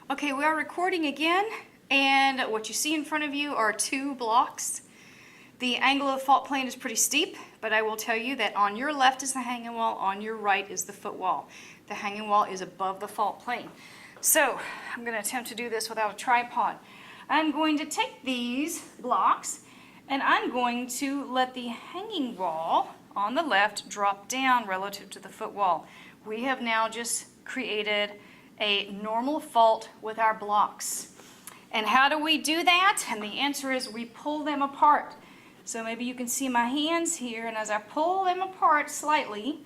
Okay, we are recording again, and what you see in front of you are two blocks. The angle of the fault plane is pretty steep, but I will tell you that on your left is the hanging wall, on your right is the footwall. The hanging wall is above the fault plane. So, I'm going to attempt to do this without a tripod. I'm going to take these blocks, and I'm going to let the hanging wall on the left drop down relative to the footwall. We have now just created a normal fault with our blocks. And how do we do that? And the answer is we pull them apart. So maybe you can see my hands here, and as I pull them apart slightly,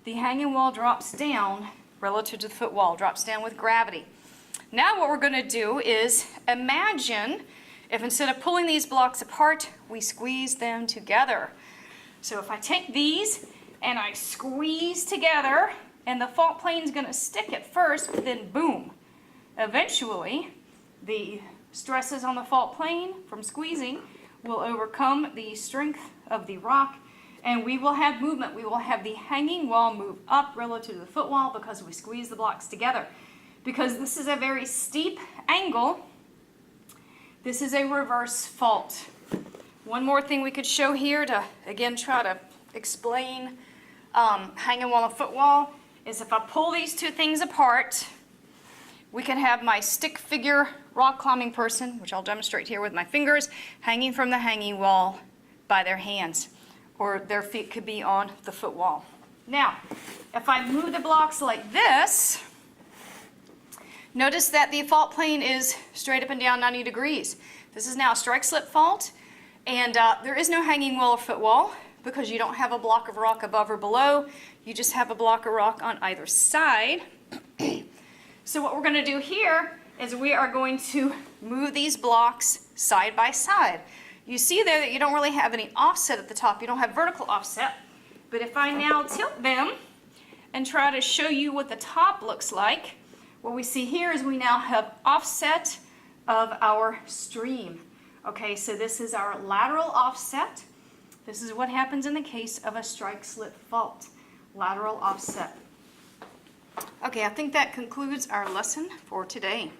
the hanging wall drops down relative to the footwall, drops down with gravity. Now what we're going to do is imagine if instead of pulling these blocks apart, we squeeze them together. So if I take these and I squeeze together, and the fault plane is going to stick at first, but then boom. Eventually, the stresses on the fault plane from squeezing will overcome the strength of the rock, and we will have movement. We will have the hanging wall move up relative to the footwall because we squeeze the blocks together. Because this is a very steep angle, this is a reverse fault. One more thing we could show here to, again, try to explain hanging wall and footwall is if I pull these two things apart, we can have my stick figure rock climbing person, which I'll demonstrate here with my fingers, hanging from the hanging wall by their hands, or their feet could be on the footwall. Now, if I move the blocks like this, notice that the fault plane is straight up and down 90 degrees. This is now a strike slip fault, and there is no hanging wall or footwall because you don't have a block of rock above or below. You just have a block of rock on either side. So what we're going to do here is we are going to move these blocks side by side. You see there that you don't really have any offset at the top. You don't have vertical offset. But if I now tilt them and try to show you what the top looks like, what we see here is we now have offset of our stream. Okay, so this is our lateral offset. This is what happens in the case of a strike slip fault. Lateral offset. Okay, I think that concludes our lesson for today.